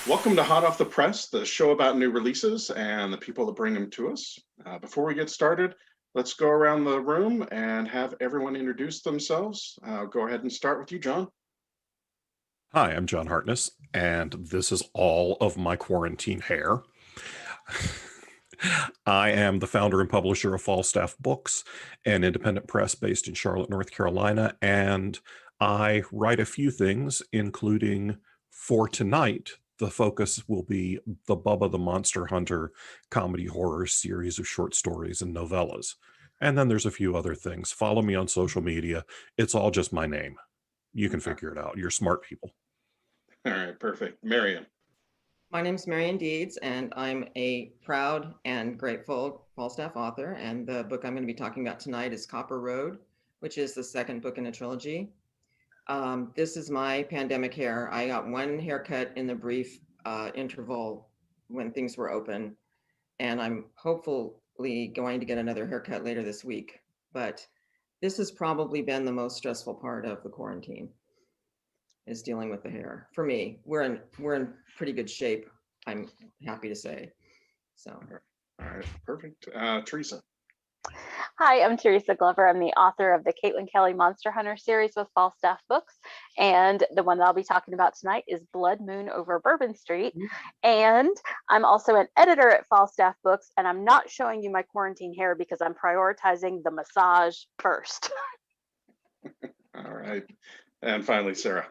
Welcome to Hot Off the Press, the show about new releases and the people that bring them to us. Before we get started, let's go around the room and have everyone introduce themselves. Go ahead and start with you, John. Hi, I'm John Hartness, and this is all of my quarantine hair. I am the founder and publisher of Falstaff Books, an independent press based in Charlotte, North Carolina, and I write a few things, including for tonight, the focus will be the Bubba the Monster Hunter comedy horror series of short stories and novellas. And then there's a few other things. Follow me on social media. It's all just my name. You can figure it out. You're smart people. All right, perfect. Marion. My name's Marion Deeds, and I'm a proud and grateful Falstaff author. And the book I'm going to be talking about tonight is Copper Road, which is the second book in a trilogy. This is my pandemic hair. I got one haircut in the brief interval when things were open, and I'm hopefully going to get another haircut later this week. But this has probably been the most stressful part of the quarantine, is dealing with the hair. For me, we're in pretty good shape, I'm happy to say. So, all right, perfect. Theresa. Hi, I'm Theresa Glover. I'm the author of the Kaitlin Kelly Monster Hunter series with Falstaff Books. And the one that I'll be talking about tonight is Blood Moon over Bourbon Street. And I'm also an editor at Falstaff Books. And I'm not showing you my quarantine hair because I'm prioritizing the massage first. All right. And finally, Sarah.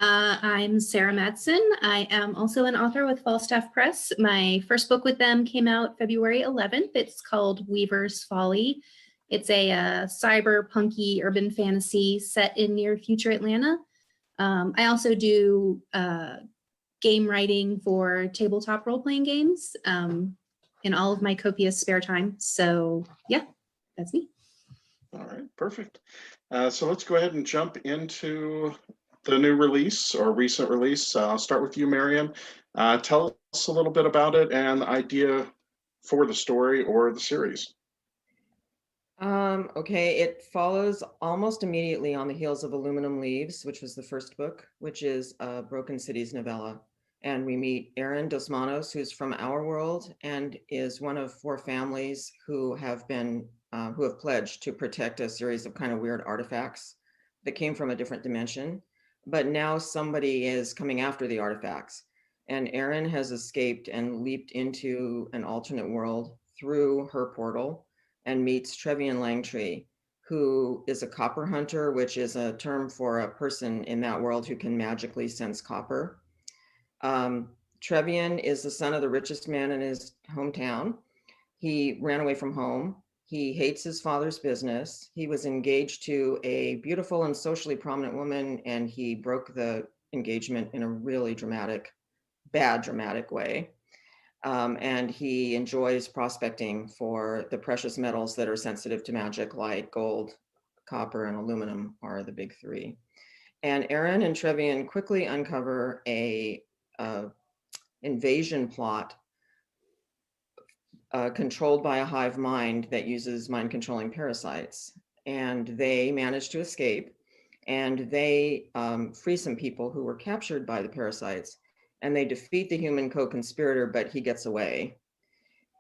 I'm Sarah Madsen. I am also an author with Falstaff Press. My first book with them came out February 11th. It's called Weaver's Folly. It's a cyberpunky urban fantasy set in near future Atlanta. I also do game writing for tabletop role-playing games in all of my copious spare time. So yeah, that's me. All right, perfect. So let's go ahead and jump into the new release or recent release. I'll start with you, Marion. Tell us a little bit about it and the idea for the story or the series. Okay, it follows almost immediately on the heels of Aluminum Leaves, which was the first book, which is a Broken Cities novella. And we meet Aaron Dos Manos, who's from our world and is one of 4 families who have pledged to protect a series of kind of weird artifacts that came from a different dimension. But now somebody is coming after the artifacts, and Aaron has escaped and leaped into an alternate world through her portal and meets Trevian Langtree, who is a copper hunter, which is a term for a person in that world who can magically sense copper. Trevian is the son of the richest man in his hometown. He ran away from home. He hates his father's business. He was engaged to a beautiful and socially prominent woman, and he broke the engagement in a really bad dramatic way. And he enjoys prospecting for the precious metals that are sensitive to magic, like gold, copper, and aluminum are the big 3. And Aaron and Trevian quickly uncover a invasion plot controlled by a hive mind that uses mind-controlling parasites. And they manage to escape, and they free some people who were captured by the parasites, and they defeat the human co-conspirator, but he gets away.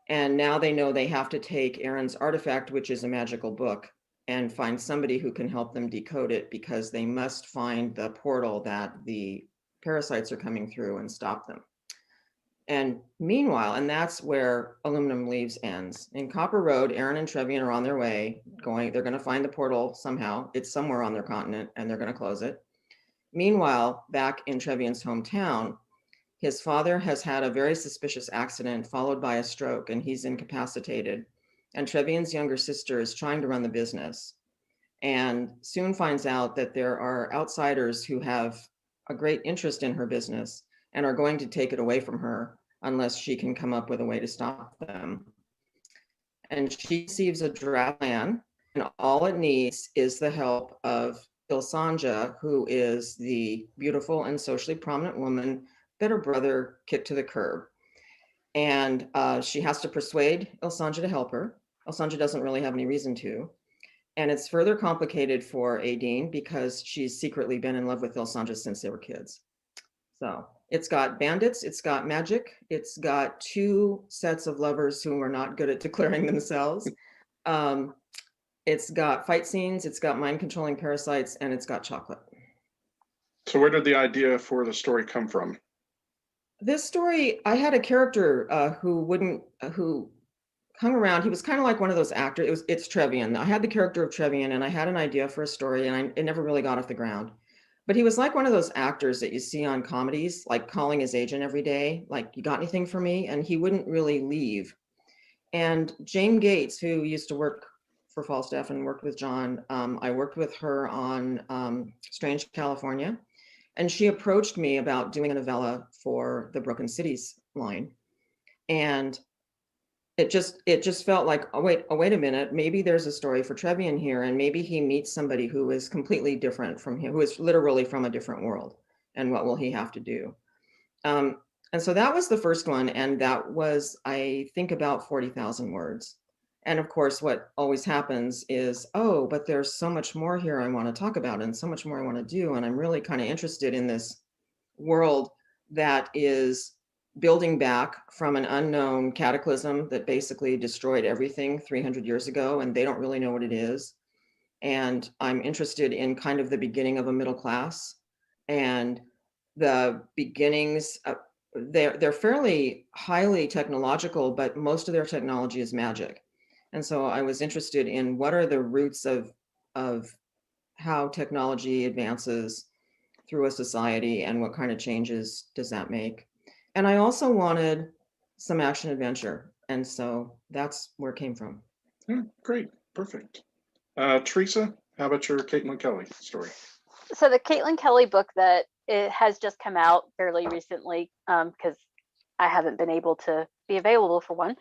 And now they know they have to take Aaron's artifact, which is a magical book, and find somebody who can help them decode it, because they must find the portal that the parasites are coming through and stop them. And meanwhile, and that's where Aluminum Leaves ends. In Copper Road, Aaron and Trevian are on their way they're going to find the portal somehow. It's somewhere on their continent, and they're going to close it. Meanwhile, back in Trevian's hometown, his father has had a very suspicious accident followed by a stroke, and he's incapacitated. And Trevian's younger sister is trying to run the business, and soon finds out that there are outsiders who have a great interest in her business and are going to take it away from her unless she can come up with a way to stop them. And she receives a draft plan, and all it needs is the help of Ilsanja, who is the beautiful and socially prominent woman that her brother kicked to the curb. And she has to persuade Ilsanja to help her. Ilsanja doesn't really have any reason to. And it's further complicated for Aideen because she's secretly been in love with Ilsanja since they were kids. So It's got bandits, it's got magic, it's got 2 sets of lovers who are not good at declaring themselves. It's got fight scenes, it's got mind controlling parasites, and it's got chocolate. So where did the idea for the story come from? This story, I had a character who hung around. He was kind of like one of those actors. It's Trevian. I had the character of Trevian, and I had an idea for a story, and it never really got off the ground. But he was like one of those actors that you see on comedies, like calling his agent every day, like, you got anything for me? And he wouldn't really leave. And Jane Gates, who used to work for Falstaff and worked with John, I worked with her on Strange California. And she approached me about doing a novella for the Broken Cities line. And it just felt like, oh wait a minute, maybe there's a story for Trevian here, and maybe he meets somebody who is completely different from him, who is literally from a different world, and what will he have to do? And so that was the first one, and that was, I think, about 40,000 words. And of course, what always happens is, oh, but there's so much more here I want to talk about, and so much more I want to do, and I'm really kind of interested in this world that is building back from an unknown cataclysm that basically destroyed everything 300 years ago, and they don't really know what it is. And I'm interested in kind of the beginning of a middle class, and the beginnings of, they're fairly highly technological, but most of their technology is magic. And so I was interested in what are the roots of how technology advances through a society, and what kind of changes does that make. And I also wanted some action adventure. And so that's where it came from. Great, perfect. Theresa, how about your Kaitlin Kelly story? So the Kaitlin Kelly book that it has just come out fairly recently, because I haven't been able to be available for one.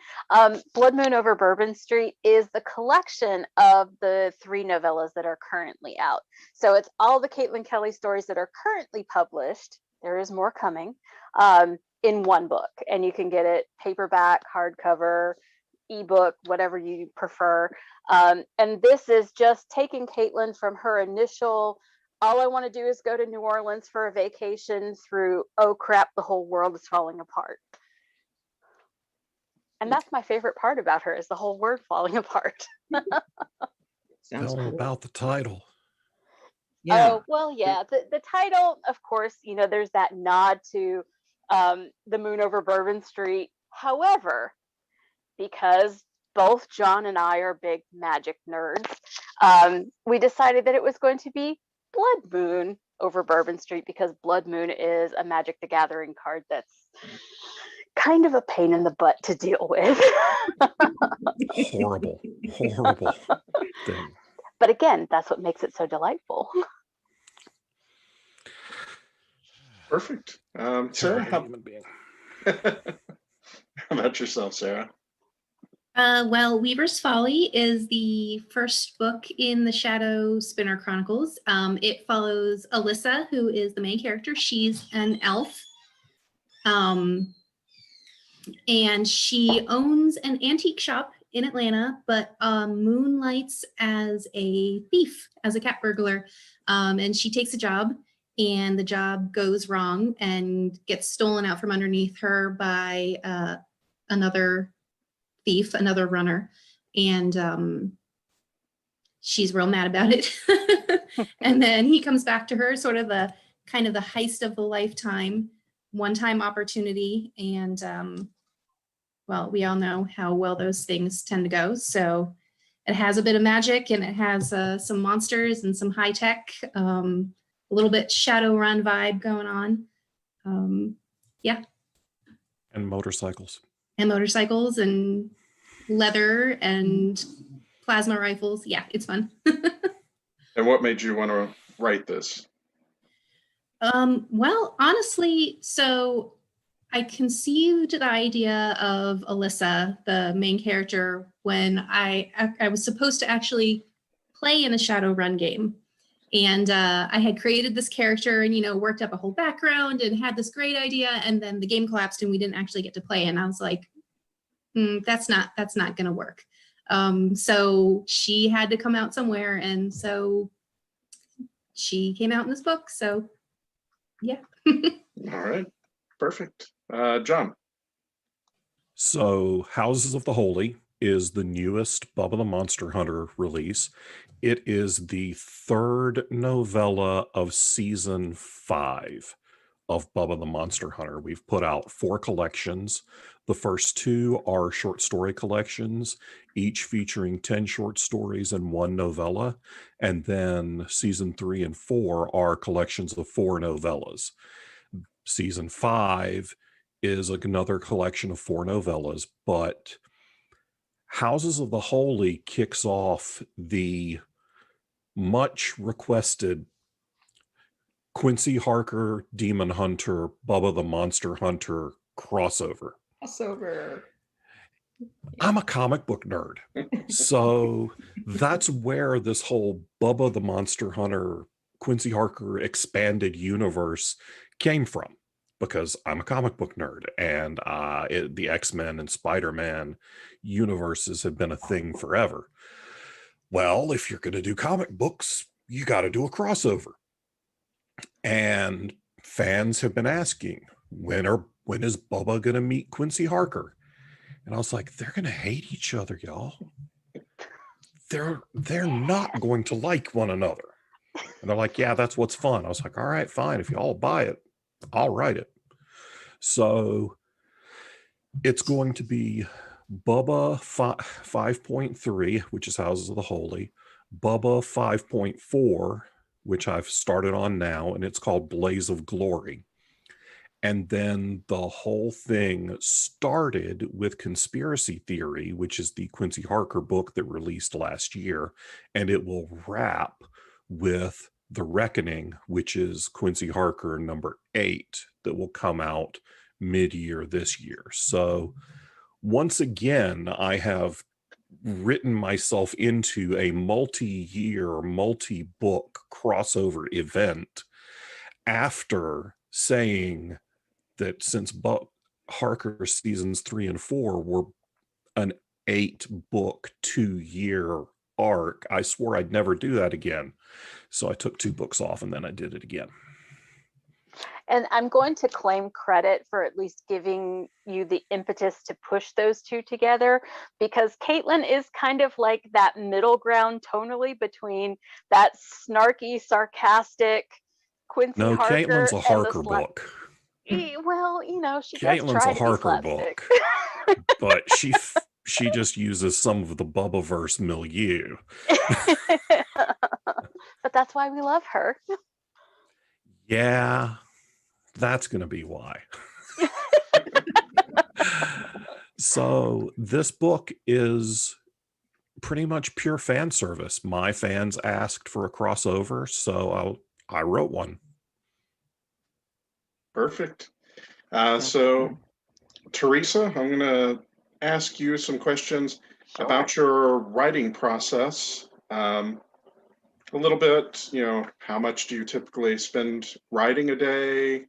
Blood Moon Over Bourbon Street is the collection of the 3 novellas that are currently out. So it's all the Kaitlin Kelly stories that are currently published. There is more coming. In one book, and you can get it paperback, hardcover, ebook, whatever you prefer. And this is just taking Kaitlin from her initial, all I want to do is go to New Orleans for a vacation, through, oh crap, the whole world is falling apart. And that's my favorite part about her, is the whole world falling apart. Sounds Tell 'em cool. about the title. Yeah. Oh, well, yeah, the title, of course, there's that nod to The Moon Over Bourbon Street. However, because both John and I are big magic nerds, we decided that it was going to be Blood Moon Over Bourbon Street, because Blood Moon is a Magic the Gathering card that's kind of a pain in the butt to deal with. Horrible thing. But again, that's what makes it so delightful. Perfect. Sarah, how Human being. about yourself, Sarah? Well, Weaver's Folly is the first book in the Shadow Spinner Chronicles. It follows Alyssa, who is the main character. She's an elf. And she owns an antique shop in Atlanta, but moonlights as a thief, as a cat burglar. And she takes a job, and the job goes wrong and gets stolen out from underneath her by another thief, another runner. And she's real mad about it. And then he comes back to her, sort of the kind of the heist of the lifetime, one-time opportunity. And well, we all know how well those things tend to go. So it has a bit of magic, and it has some monsters and some high tech, a little bit Shadowrun vibe going on. Yeah. And motorcycles. And motorcycles and leather and plasma rifles. Yeah, it's fun. And what made you want to write this? Well, honestly, so I conceived the idea of Alyssa, the main character, when I was supposed to actually play in a Shadowrun game. And I had created this character and, worked up a whole background and had this great idea. And then the game collapsed and we didn't actually get to play. And I was like, that's not going to work. So she had to come out somewhere. And so she came out in this book. So, yeah. All right. perfect. John. So, Houses of the Holy is the newest Bubba the Monster Hunter release. It is the third novella of season 5 of Bubba the Monster Hunter. We've put out 4 collections. The first 2 are short story collections, each featuring 10 short stories and 1 novella. And then season 3 and 4 are collections of 4 novellas. Season 5 is another collection of 4 novellas, but Houses of the Holy kicks off the much requested Quincy Harker Demon Hunter, Bubba the Monster Hunter crossover. I'm a comic book nerd. So that's where this whole Bubba the Monster Hunter, Quincy Harker expanded universe came from, because I'm a comic book nerd, and the X-Men and Spider-Man universes have been a thing forever. Well, if you're going to do comic books, you got to do a crossover. And fans have been asking, when is Bubba going to meet Quincy Harker? And I was like, they're going to hate each other, y'all. They're not going to like one another. And they're like, yeah, that's what's fun. I was like, all right, fine. If you all buy it, I'll write it. So it's going to be Bubba 5.3, which is Houses of the Holy, Bubba 5.4, which I've started on now, and it's called Blaze of Glory. And then the whole thing started with Conspiracy Theory, which is the Quincy Harker book that released last year, and it will wrap with The Reckoning, which is Quincy Harker number 8, that will come out mid-year this year. So once again, I have written myself into a multi-year, multi-book crossover event after saying that since Harker seasons 3 and 4 were an 8-book, 2-year arc, I swore I'd never do that again. So I took 2 books off, and then I did it again. And I'm going to claim credit for at least giving you the impetus to push those 2 together, because Kaitlin is kind of like that middle ground tonally between that snarky, sarcastic Quincy Harker. No, Caitlin's a Harker book. Well, you know, she Caitlin's does try a to Harker be slapstick. book, but she just uses some of the Bubbaverse milieu. But that's why we love her. Yeah, that's going to be why. So this book is pretty much pure fan service. My fans asked for a crossover, so I wrote one. Perfect. So, Theresa, I'm going to ask you some questions about your writing process. A little bit, how much do you typically spend writing a day?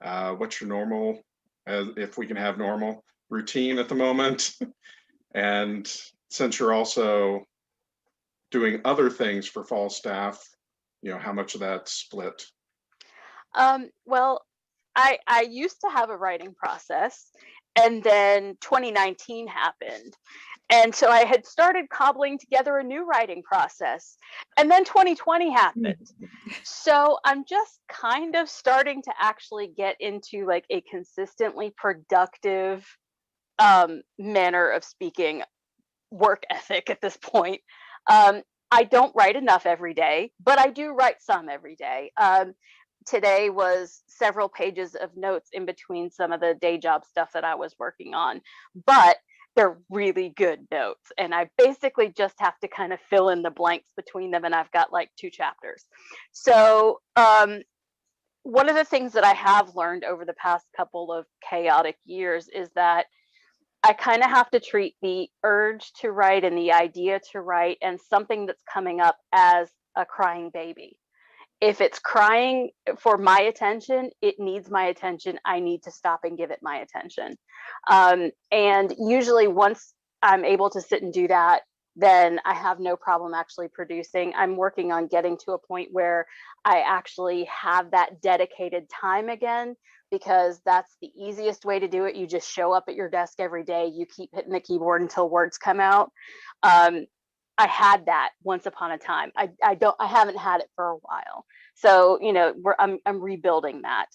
What's your normal, if we can have normal, routine at the moment? And since you're also doing other things for Falstaff, how much of that split? Well, I used to have a writing process, and then 2019 happened. And so I had started cobbling together a new writing process, and then 2020 happened. So I'm just kind of starting to actually get into like a consistently productive manner of speaking work ethic at this point. I don't write enough every day, but I do write some every day. Today was several pages of notes in between some of the day job stuff that I was working on, but they're really good notes, and I basically just have to kind of fill in the blanks between them, and I've got like 2 chapters. So one of the things that I have learned over the past couple of chaotic years is that I kind of have to treat the urge to write and the idea to write and something that's coming up as a crying baby. If it's crying for my attention, it needs my attention. I need to stop and give it my attention. And usually once I'm able to sit and do that, then I have no problem actually producing. I'm working on getting to a point where I actually have that dedicated time again because that's the easiest way to do it. You just show up at your desk every day, you keep hitting the keyboard until words come out. I had that once upon a time. I haven't had it for a while. So, you know, I'm rebuilding that.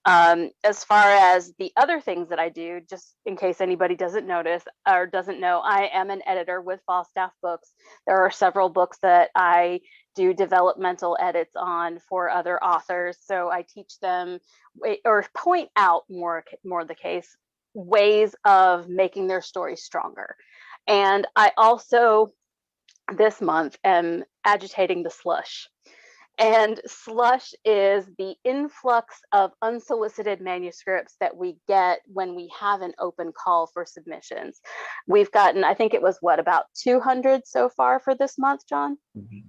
As far as the other things that I do, just in case anybody doesn't notice or doesn't know, I am an editor with Falstaff Books. There are several books that I do developmental edits on for other authors. So I teach them or point out more the case, ways of making their story stronger. And I also, this month, am agitating the slush. And slush is the influx of unsolicited manuscripts that we get when we have an open call for submissions. We've gotten, I think it was about 200 so far for this month, John?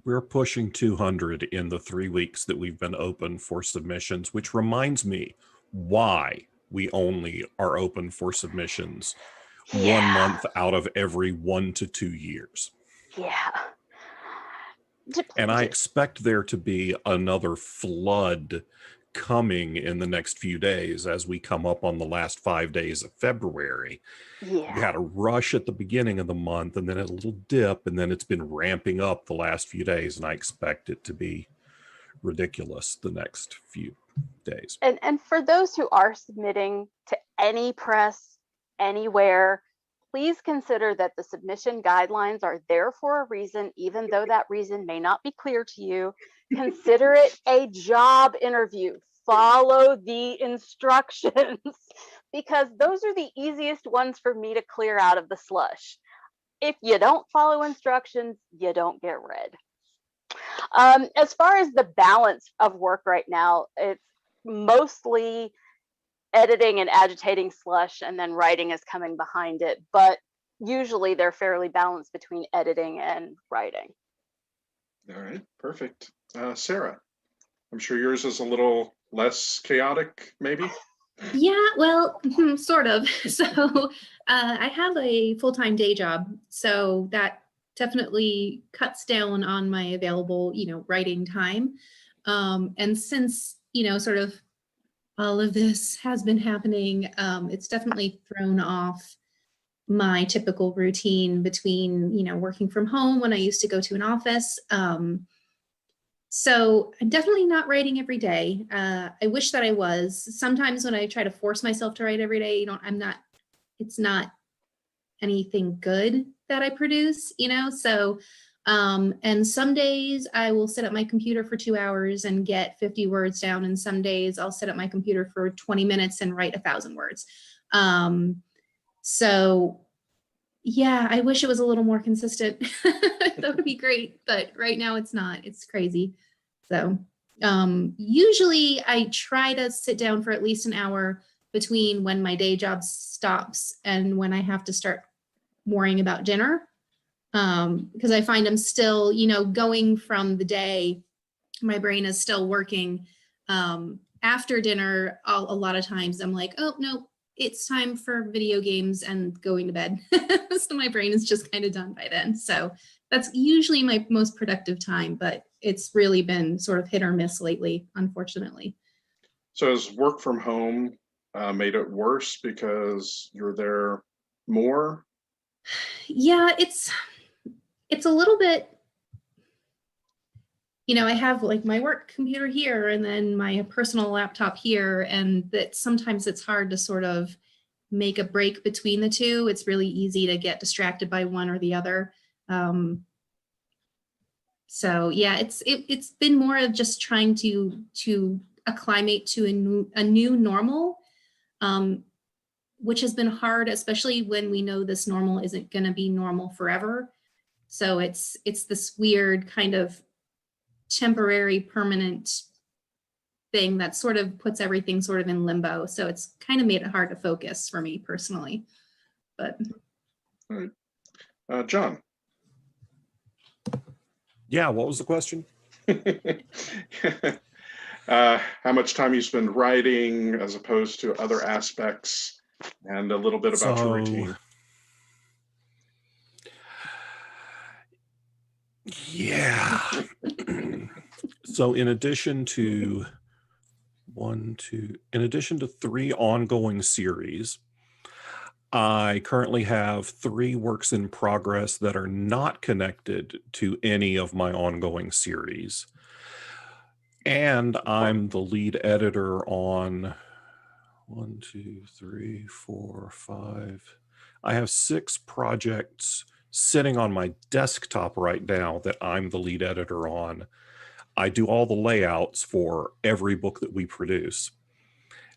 We're pushing 200 in the 3 weeks that we've been open for submissions, which reminds me why we only are open for submissions 1 month out of every 1 to 2 years. Yeah. And I expect there to be another flood coming in the next few days as we come up on the last 5 days of February. Yeah. We had a rush at the beginning of the month and then a little dip, and then it's been ramping up the last few days, and I expect it to be ridiculous the next few days. And for those who are submitting to any press, anywhere, please consider that the submission guidelines are there for a reason, even though that reason may not be clear to you. Consider it a job interview. Follow the instructions, because those are the easiest ones for me to clear out of the slush. If you don't follow instructions, you don't get read. As far as the balance of work right now, it's mostly editing and agitating slush, and then writing is coming behind it, but usually they're fairly balanced between editing and writing. All right, perfect. Sarah, I'm sure yours is a little less chaotic, maybe? Yeah, well, sort of. So I have a full-time day job, so that definitely cuts down on my available, writing time. And since, sort of all of this has been happening, it's definitely thrown off my typical routine between, working from home when I used to go to an office. So I'm definitely not writing every day. I wish that I was. Sometimes when I try to force myself to write every day, it's not anything good that I produce, so, and some days I will sit at my computer for 2 hours and get 50 words down. And some days I'll sit at my computer for 20 minutes and write 1,000 words. So yeah, I wish it was a little more consistent. That would be great, but right now it's not. It's crazy. So usually I try to sit down for at least an hour between when my day job stops and when I have to start worrying about dinner. Because I find I'm still, going from the day, my brain is still working. After dinner, a lot of times I'm like, oh, no, it's time for video games and going to bed. So my brain is just kind of done by then. So that's usually my most productive time, but it's really been sort of hit or miss lately, unfortunately. So has work from home made it worse because you're there more? Yeah, it's a little bit, I have like my work computer here and then my personal laptop here, and that sometimes it's hard to sort of make a break between the two. It's really easy to get distracted by one or the other. So yeah, it's been more of just trying to acclimate to a new normal, which has been hard, especially when we know this normal isn't going to be normal forever. So it's this weird kind of temporary, permanent thing that sort of puts everything sort of in limbo. So it's kind of made it hard to focus for me personally. But all right. John. Yeah, what was the question? How much time you spend writing as opposed to other aspects, and a little bit about your routine. Yeah. So in addition to in addition to 3 ongoing series, I currently have 3 works in progress that are not connected to any of my ongoing series. And I'm the lead editor on 1, 2, 3, 4, 5. I have 6 projects sitting on my desktop right now that I'm the lead editor on. I do all the layouts for every book that we produce.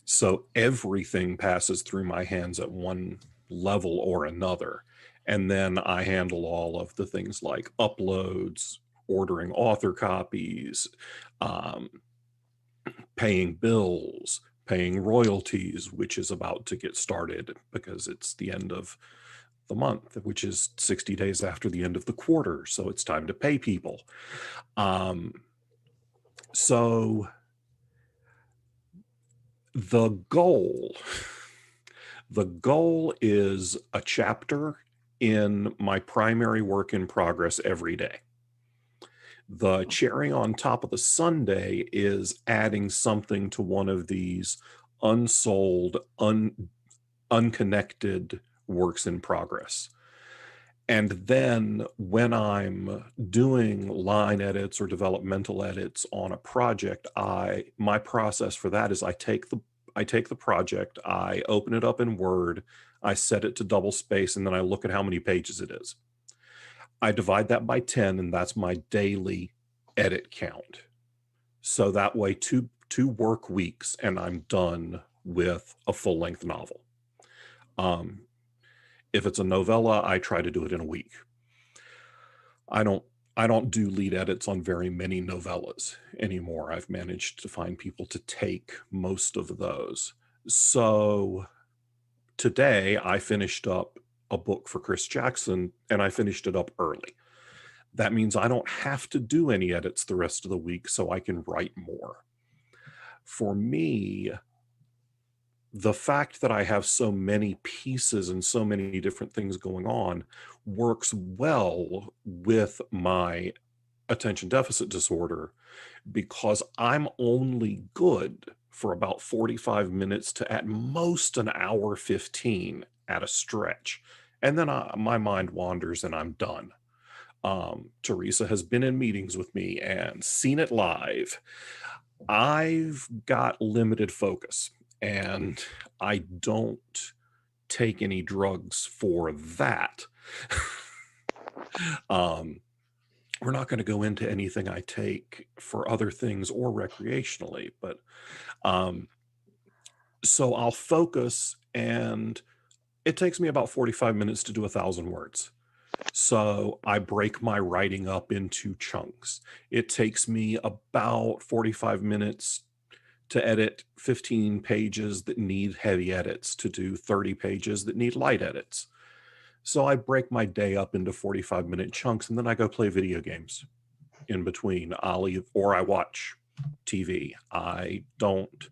So everything passes through my hands at one level or another. And then I handle all of the things like uploads, ordering author copies, paying bills, paying royalties, which is about to get started because it's the end of the month, which is 60 days after the end of the quarter. So it's time to pay people. So the goal is a chapter in my primary work in progress every day. The cherry on top of the sundae is adding something to one of these unsold, unconnected works in progress. And then when I'm doing line edits or developmental edits on a project, my process for that is I take the project, I open it up in Word, I set it to double space, and then I look at how many pages it is. I divide that by 10, and that's my daily edit count. So that way, two work weeks, and I'm done with a full-length novel. If it's a novella, I try to do it in a week. I don't do lead edits on very many novellas anymore. I've managed to find people to take most of those. So today I finished up a book for Chris Jackson, and I finished it up early. That means I don't have to do any edits the rest of the week, so I can write more. For me, the fact that I have so many pieces and so many different things going on works well with my attention deficit disorder, because I'm only good for about 45 minutes to at most an hour 15 at a stretch. And then my mind wanders and I'm done. Theresa has been in meetings with me and seen it live. I've got limited focus, and I don't take any drugs for that. We're not going to go into anything I take for other things or recreationally, but so I'll focus, and it takes me about 45 minutes to do 1,000 words. So I break my writing up into chunks. It takes me about 45 minutes to edit 15 pages that need heavy edits, to do 30 pages that need light edits. So I break my day up into 45-minute chunks, and then I go play video games in between. Or I watch TV. I don't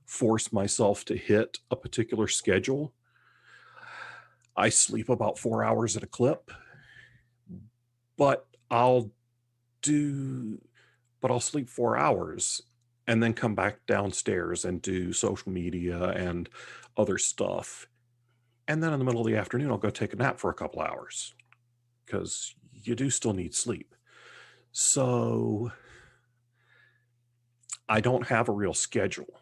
force myself to hit a particular schedule. I sleep about 4 hours at a clip, but I'll sleep 4 hours and then come back downstairs and do social media and other stuff. And then in the middle of the afternoon, I'll go take a nap for a couple hours, because you do still need sleep. So I don't have a real schedule.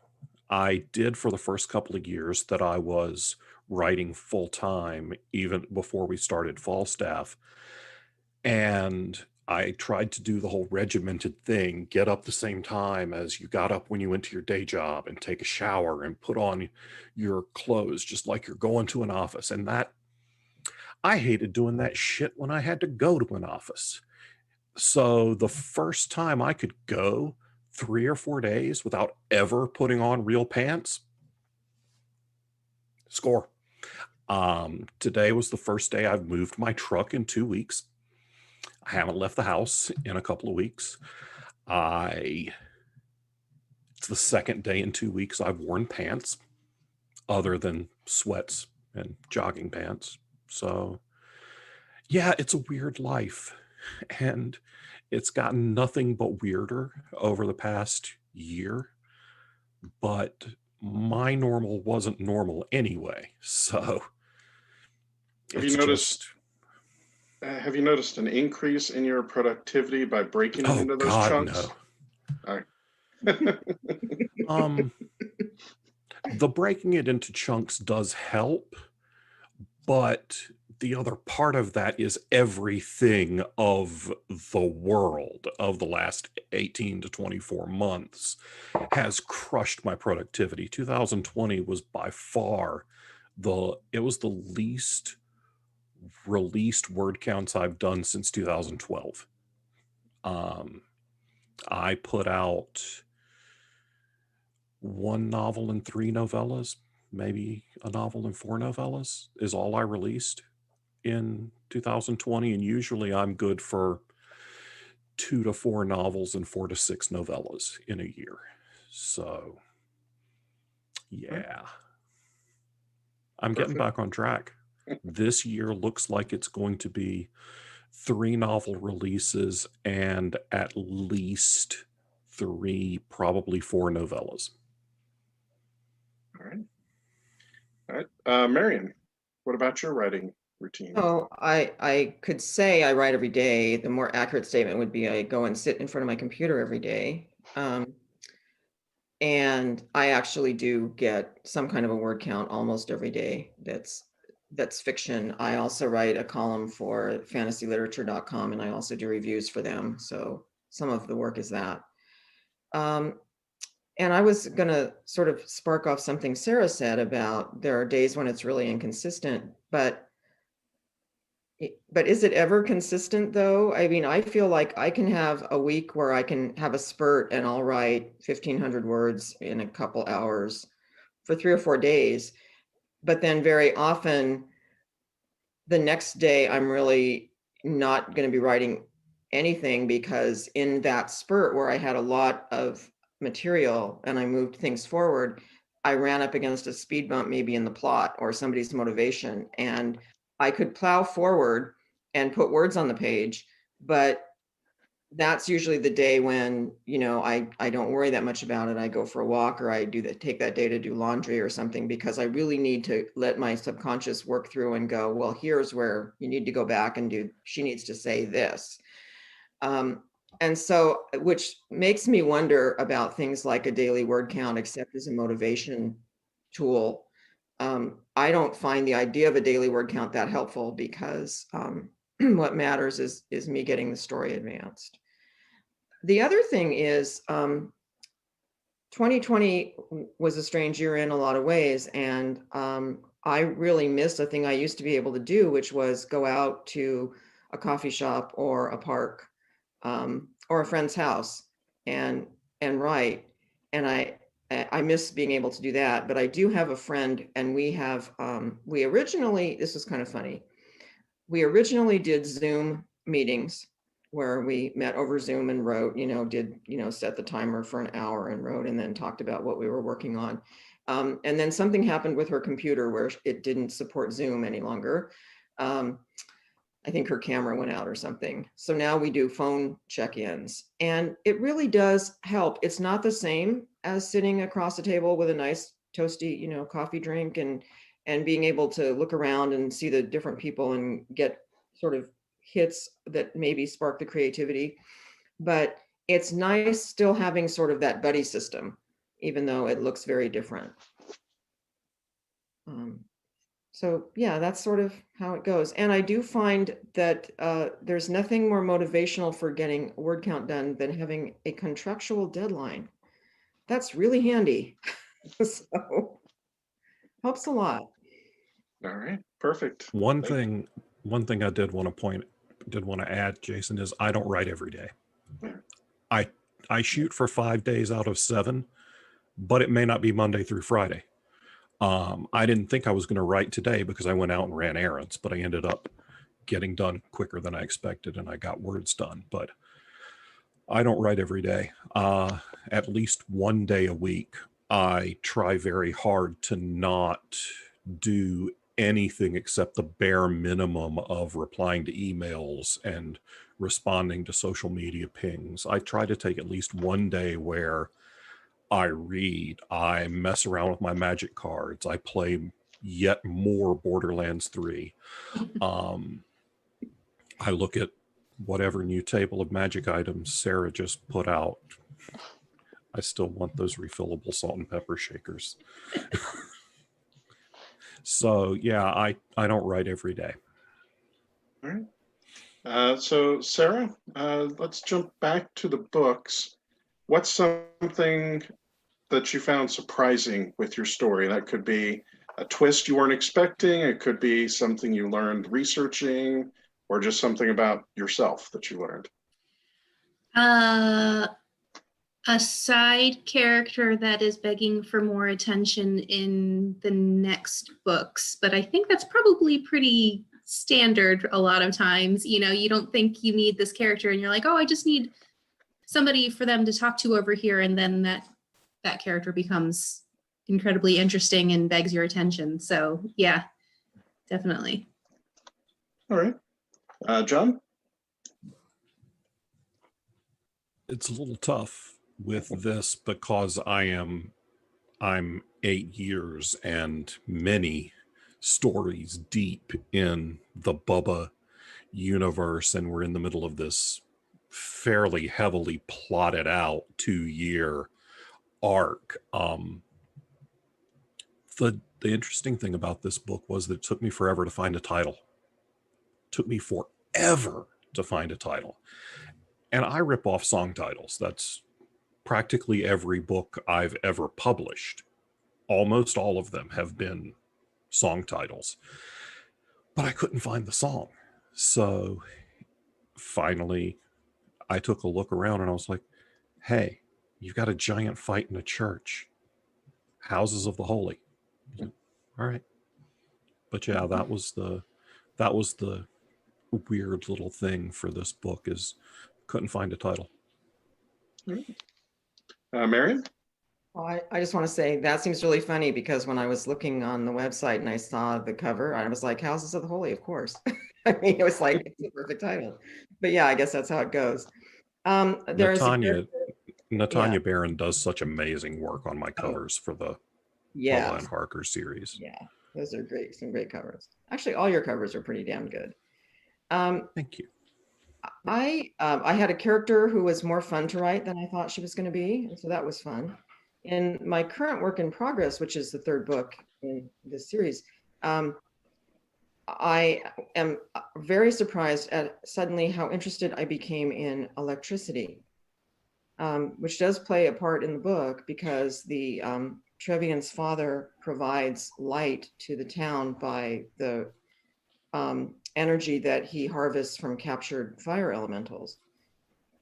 I did for the first couple of years that I was writing full time, even before we started Falstaff. And I tried to do the whole regimented thing, get up the same time as you got up when you went to your day job, and take a shower and put on your clothes just like you're going to an office. And that, I hated doing that shit when I had to go to an office. So the first time I could go 3 or 4 days without ever putting on real pants, score. Today was the first day I've moved my truck in 2 weeks. I haven't left the house in a couple of weeks. It's the second day in 2 weeks I've worn pants other than sweats and jogging pants. So yeah, it's a weird life, and it's gotten nothing but weirder over the past year. but my normal wasn't normal anyway. So Have it's you noticed? just, Have you noticed an increase in your productivity by breaking it oh into those God, chunks? no. All right. The breaking it into chunks does help, but the other part of that is everything of the world of the last 18 to 24 months has crushed my productivity. 2020 was by far it was the least released word counts I've done since 2012. I put out one novel and 3 novellas, maybe a novel and 4 novellas is all I released in 2020. And usually I'm good for 2 to 4 novels and 4 to 6 novellas in a year. So yeah, I'm getting Perfect. back on track. This year looks like it's going to be 3 novel releases and at least 3, probably 4 novellas. All right. All right. Marion, what about your writing routine? Oh, I could say I write every day. The more accurate statement would be I go and sit in front of my computer every day. And I actually do get some kind of a word count almost every day. That's fiction. I also write a column for fantasyliterature.com, and I also do reviews for them. So some of the work is that. And I was going to sort of spark off something Sarah said about there are days when it's really inconsistent, but is it ever consistent though? I mean, I feel like I can have a week where I can have a spurt and I'll write 1,500 words in a couple hours for 3 or 4 days. But then very often the next day I'm really not going to be writing anything, because in that spurt where I had a lot of material and I moved things forward, I ran up against a speed bump maybe in the plot or somebody's motivation, and I could plow forward and put words on the page, but that's usually the day when, I don't worry that much about it. I go for a walk, or I take that day to do laundry or something, because I really need to let my subconscious work through and go, well, here's where you need to go back and she needs to say this. And so, which makes me wonder about things like a daily word count, except as a motivation tool. I don't find the idea of a daily word count that helpful, because what matters is me getting the story advanced. The other thing is 2020 was a strange year in a lot of ways. And I really missed a thing I used to be able to do, which was go out to a coffee shop or a park or a friend's house and write. And I miss being able to do that. But I do have a friend, and we originally, this is kind of funny. We originally did Zoom meetings where we met over Zoom and wrote, set the timer for an hour and wrote, and then talked about what we were working on. And then something happened with her computer where it didn't support Zoom any longer. I think her camera went out or something. So now we do phone check-ins, and it really does help. It's not the same as sitting across the table with a nice toasty, coffee drink and being able to look around and see the different people and get sort of hits that maybe spark the creativity. But it's nice still having sort of that buddy system, even though it looks very different. So yeah, that's sort of how it goes. And I do find that there's nothing more motivational for getting a word count done than having a contractual deadline. That's really handy. So helps a lot. All right, perfect. One thing I did want to add, Jason, is I don't write every day. Yeah. I shoot for 5 days out of 7, but it may not be Monday through Friday. I didn't think I was going to write today because I went out and ran errands, but I ended up getting done quicker than I expected, and I got words done. But I don't write every day. At least 1 day a week, I try very hard to not do anything except the bare minimum of replying to emails and responding to social media pings. I try to take at least 1 day where I read, I mess around with my magic cards, I play yet more Borderlands 3. I look at whatever new table of magic items Sarah just put out. I still want those refillable salt and pepper shakers. So yeah, I don't write every day. All right. So Sarah, let's jump back to the books. What's something that you found surprising with your story? That could be a twist you weren't expecting. It could be something you learned researching, or just something about yourself that you learned. A side character that is begging for more attention in the next books, but I think that's probably pretty standard a lot of times. You know, you don't think you need this character and you're like, oh, I just need somebody for them to talk to over here, and then that character becomes incredibly interesting and begs your attention. So yeah, definitely. All right. John? It's a little tough with this because I'm 8 years and many stories deep in the Bubba universe, and we're in the middle of this fairly heavily plotted out 2-year arc. The interesting thing about this book was that it took me forever to find a title. It took me forever to find a title. And I rip off song titles. That's practically every book I've ever published. Almost all of them have been song titles. But I couldn't find the song. So finally, I took a look around and I was like, hey, you've got a giant fight in a church. Houses of the Holy. All right. But yeah, that was the weird little thing for this book, is couldn't find a title. Marion? Well, I just want to say that seems really funny, because when I was looking on the website and I saw the cover, I was like, Houses of the Holy, of course. I mean, it was like, it's the perfect title. But yeah, I guess that's how it goes. Natanya Yeah. Barron does such amazing work on my covers for the Yeah. Bubba and Harker series. Yeah, those are great. Some great covers. Actually, all your covers are pretty damn good. Thank you. I had a character who was more fun to write than I thought she was going to be, and so that was fun. In my current work in progress, which is the third book in this series, I am very surprised at suddenly how interested I became in electricity, which does play a part in the book, because the Trevian's father provides light to the town by the energy that he harvests from captured fire elementals.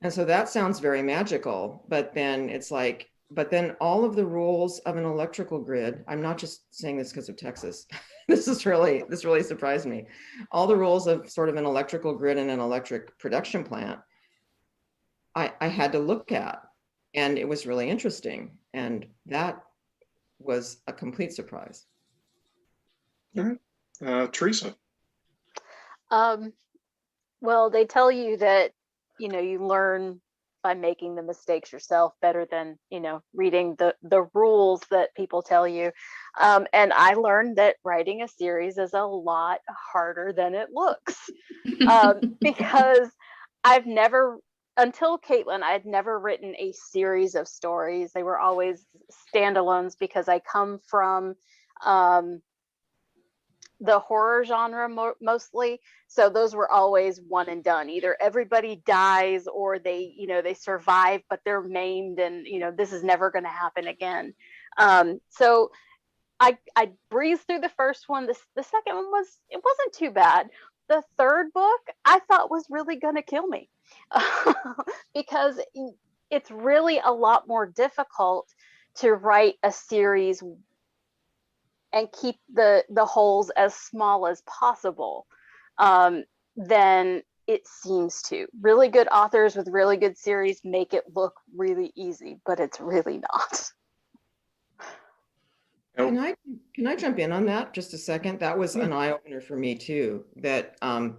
And so that sounds very magical, but then it's like, but then all of the rules of an electrical grid, I'm not just saying this because of Texas, this really surprised me. All the rules of sort of an electrical grid and an electric production plant, I had to look at, and it was really interesting. And that was a complete surprise. All right. Theresa? Well, they tell you that, you know, you learn by making the mistakes yourself better than, you know, reading the rules that people tell you. And I learned that writing a series is a lot harder than it looks, because I've never, until Kaitlin, I'd never written a series of stories. They were always standalones, because I come from the horror genre mostly. So those were always one and done. Either everybody dies, or they, you know, they survive, but they're maimed, and, you know, this is never going to happen again. So I breezed through the first one. The second one wasn't too bad. The third book I thought was really going to kill me, because it's really a lot more difficult to write a series and keep the holes as small as possible than it seems to. Really good authors with really good series make it look really easy, but it's really not. Can I jump in on that just a second? That was an eye-opener for me too. That and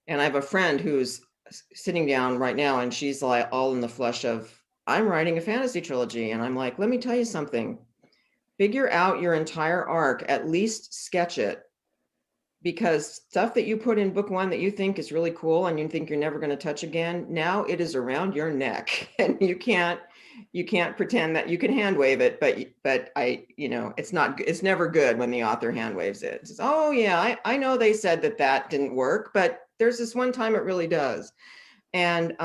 I have a friend who's sitting down right now, and she's like all in the flesh of I'm writing a fantasy trilogy. And I'm like, let me tell you something. Figure out your entire arc, at least sketch it. Because stuff that you put in book 1 that you think is really cool and you think you're never going to touch again, now it is around your neck, and you can't pretend that you can hand wave it, but it's never good when the author hand waves it. It's, oh yeah, I know they said that didn't work, but there's this one time it really does. And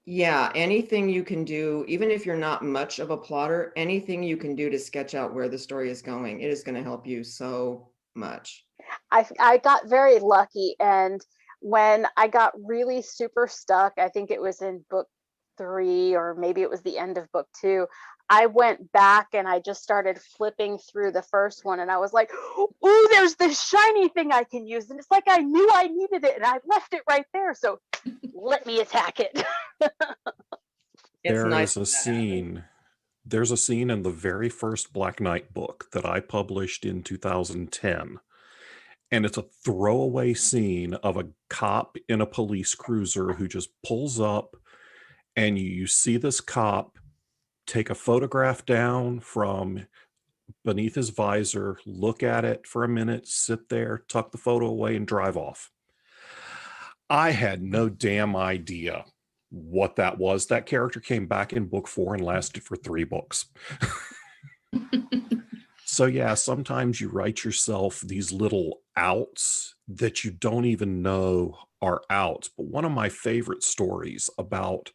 yeah, anything you can do, even if you're not much of a plotter, anything you can do to sketch out where the story is going, it is going to help you so much. I got very lucky, and when I got really super stuck, I think it was in book 3 or maybe it was the end of book 2, I went back and I just started flipping through the first one, and I was like, oh, there's this shiny thing I can use, and it's like I knew I needed it and I left it right there, so let me attack it. There's a scene in the very first Black Knight book that I published in 2010. And it's a throwaway scene of a cop in a police cruiser who just pulls up, and you see this cop take a photograph down from beneath his visor, look at it for a minute, sit there, tuck the photo away, and drive off. I had no damn idea what that was. That character came back in book 4 and lasted for 3 books. So yeah, sometimes you write yourself these little outs that you don't even know are outs. But one of my favorite stories about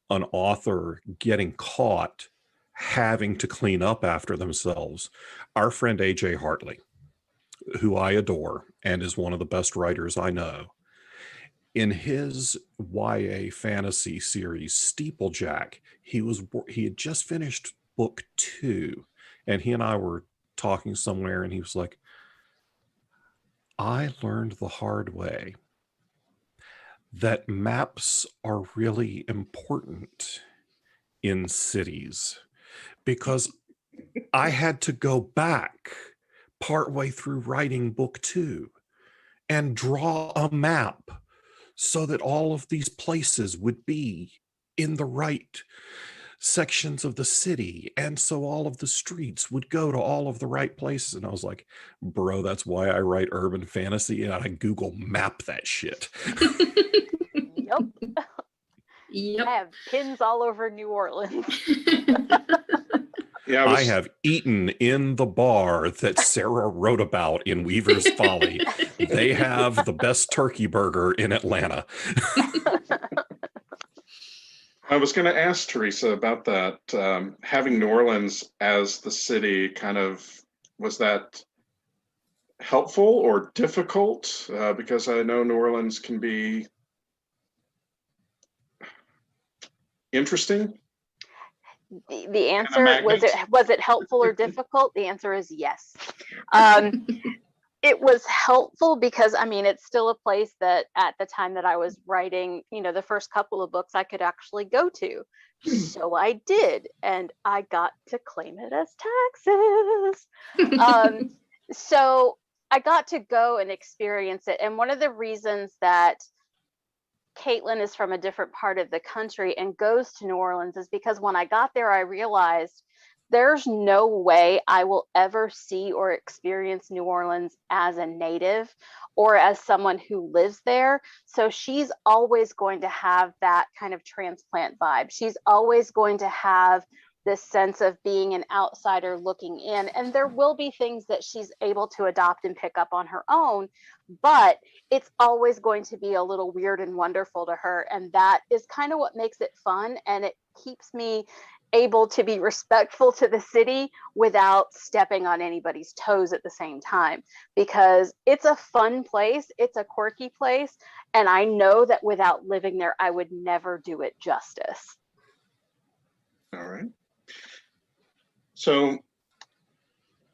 an author getting caught having to clean up after themselves, our friend AJ Hartley, who I adore and is one of the best writers I know, in his YA fantasy series Steeplejack, he had just finished book 2, and he and I were talking somewhere, and he was like, I learned the hard way that maps are really important in cities, because I had to go back partway through writing book 2 and draw a map so that all of these places would be in the right sections of the city, and so all of the streets would go to all of the right places. And I was like, bro, that's why I write urban fantasy, and I Google map that shit. Yep. Yep. I have pins all over New Orleans. Yeah, I have eaten in the bar that Sarah wrote about in Weaver's Folly. They have the best turkey burger in Atlanta. I was going to ask Theresa about that. Having New Orleans as the city, was that helpful or difficult? Because I know New Orleans can be interesting. The answer, was it helpful or difficult? The answer is yes. It was helpful because, I mean, it's still a place that at the time that I was writing, the first couple of books I could actually go to. So I did, and I got to claim it as taxes. So I got to go and experience it. And one of the reasons that Kaitlin is from a different part of the country and goes to New Orleans is because when I got there, I realized there's no way I will ever see or experience New Orleans as a native or as someone who lives there. So she's always going to have that kind of transplant vibe. She's always going to have this sense of being an outsider looking in. And there will be things that she's able to adopt and pick up on her own, but it's always going to be a little weird and wonderful to her. And that is kind of what makes it fun. And it keeps me able to be respectful to the city without stepping on anybody's toes at the same time, because it's a fun place, it's a quirky place, and I know that without living there, I would never do it justice. All right. So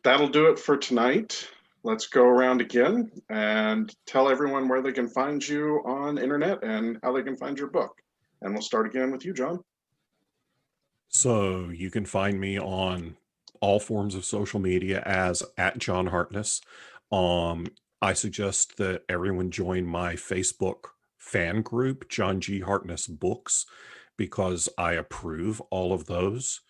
that'll do it for tonight. Let's go around again and tell everyone where they can find you on internet and how they can find your book. And we'll start again with you, John. So you can find me on all forms of social media as @John Hartness. I suggest that everyone join my Facebook fan group, John G. Hartness Books, because I approve all of those,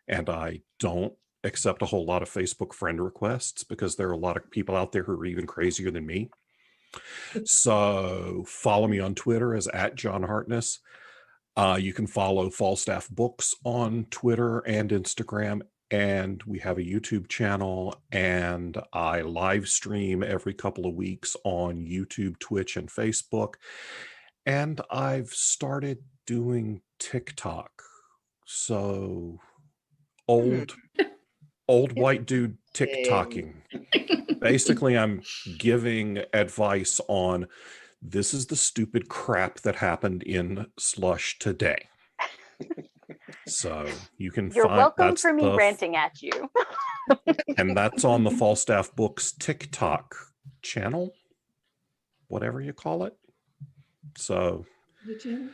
and I don't accept a whole lot of Facebook friend requests because there are a lot of people out there who are even crazier than me. So follow me on Twitter as @John Hartness. You can follow Falstaff Books on Twitter and Instagram, and we have a YouTube channel, and I live stream every couple of weeks on YouTube, Twitch, and Facebook. And I've started doing TikTok. So old white dude TikToking. Basically, I'm giving advice on this is the stupid crap that happened in Slush today. So you can You're find welcome that's for me ranting at you. and that's on the Falstaff Books TikTok channel, whatever you call it. So yeah,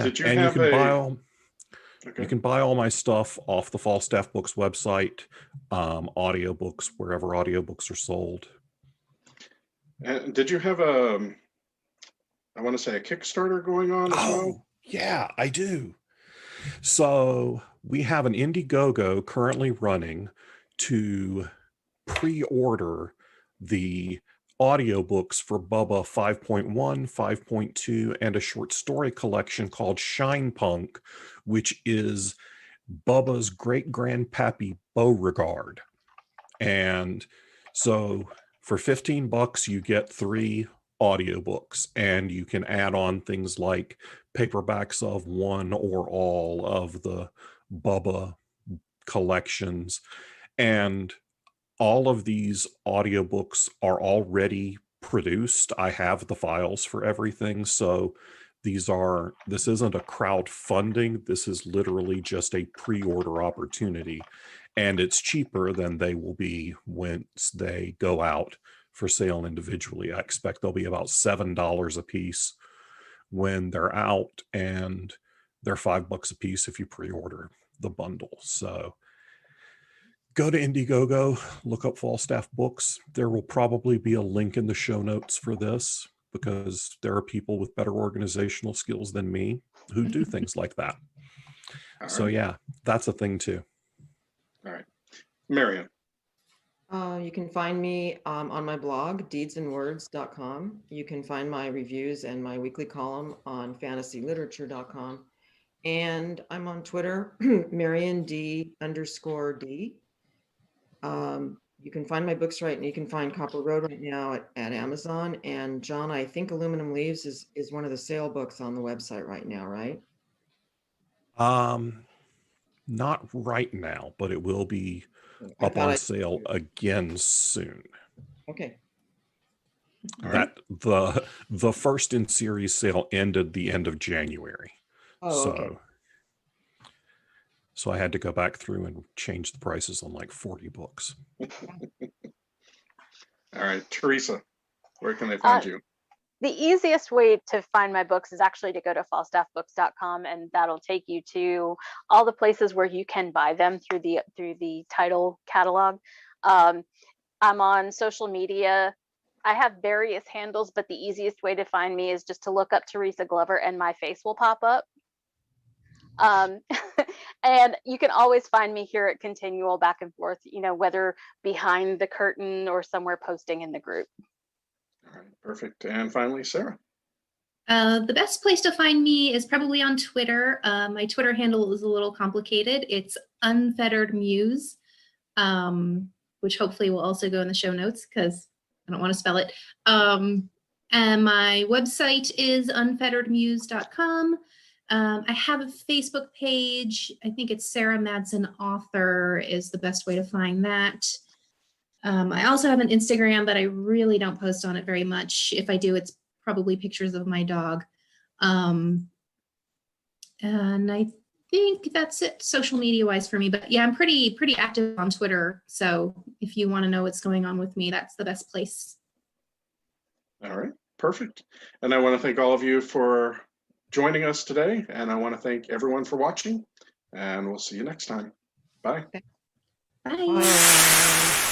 Did you and have you can buy a all you can buy all my stuff off the Falstaff Books website, audiobooks wherever audiobooks are sold. and did you have a, I want to say, a Kickstarter going on as well? Yeah, I do. So we have an Indiegogo currently running to pre-order the audiobooks for Bubba 5.1, 5.2, and a short story collection called Shine Punk, which is Bubba's great-grandpappy Beauregard. And so for $15, you get 3 audiobooks, and you can add on things like paperbacks of one or all of the Bubba collections. And all of these audiobooks are already produced. I have the files for everything. So this isn't a crowdfunding. This is literally just a pre-order opportunity. And it's cheaper than they will be once they go out for sale individually. I expect they'll be about $7 a piece when they're out, and they're $5 a piece if you pre-order the bundle. So go to Indiegogo, look up Falstaff Books. There will probably be a link in the show notes for this because there are people with better organizational skills than me who do things like that. So yeah, that's a thing too. All right. Marion. You can find me on my blog, deedsandwords.com. You can find my reviews and my weekly column on fantasyliterature.com. And I'm on Twitter, Marion D _D. You can find my books right, and you can find Copper Road right now at Amazon. And John, I think Aluminum Leaves is one of the sale books on the website right now, right? Not right now, but it will be up on sale again soon. Okay. That the first in series sale ended the end of January. Okay. So I had to go back through and change the prices on like 40 books. All right, Theresa, where can they find you? The easiest way to find my books is actually to go to falstaffbooks.com, and that'll take you to all the places where you can buy them through the title catalog. I'm on social media. I have various handles, but the easiest way to find me is just to look up Theresa Glover and my face will pop up. And you can always find me here at ConTinual back and forth, whether behind the curtain or somewhere posting in the group. All right, perfect. And finally, Sarah. The best place to find me is probably on Twitter. My Twitter handle is a little complicated. It's Unfettered Muse, which hopefully will also go in the show notes because I don't want to spell it. And my website is unfetteredmuse.com. I have a Facebook page. I think it's Sarah Madsen Author is the best way to find that. I also have an Instagram, but I really don't post on it very much. If I do, it's probably pictures of my dog. And I think that's it social media wise for me. But yeah, I'm pretty active on Twitter. So if you want to know what's going on with me, that's the best place. All right, perfect. And I want to thank all of you for joining us today. And I want to thank everyone for watching. And we'll see you next time. Bye. Bye.